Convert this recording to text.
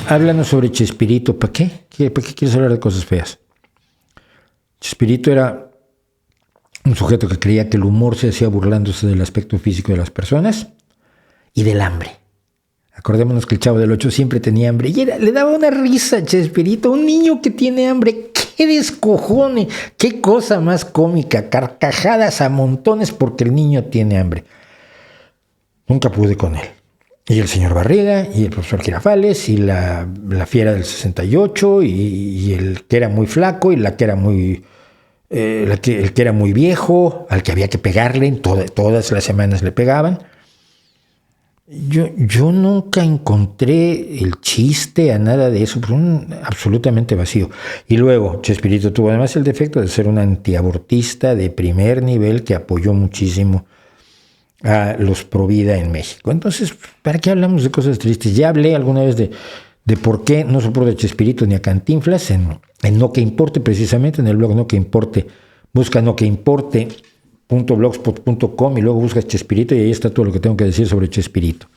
háblanos sobre Chespirito. ¿Para qué? ¿Para qué quieres hablar de cosas feas? Chespirito era un sujeto que creía que el humor se hacía burlándose del aspecto físico de las personas y del hambre. Acordémonos que el Chavo del Ocho siempre tenía hambre y le daba una risa a Chespirito, un niño que tiene hambre. ¡Qué descojone! ¡Qué cosa más cómica! Carcajadas a montones porque el niño tiene hambre. Nunca pude con él. Y el señor Barriga, y el profesor Girafales, y la fiera del 68, y el que era muy flaco, y la que era muy... el que era muy viejo, al que había que pegarle, todas las semanas le pegaban. Yo nunca encontré el chiste a nada de eso, absolutamente vacío. Y luego, Chespirito tuvo además el defecto de ser un antiabortista de primer nivel que apoyó muchísimo a los pro vida en México. Entonces, ¿para qué hablamos de cosas tristes? Ya hablé alguna vez de por qué no soporto a Chespirito ni a Cantinflas en No Que Importe, precisamente, en el blog No Que Importe. Busca noqueimporte.blogspot.com y luego buscas Chespirito y ahí está todo lo que tengo que decir sobre Chespirito.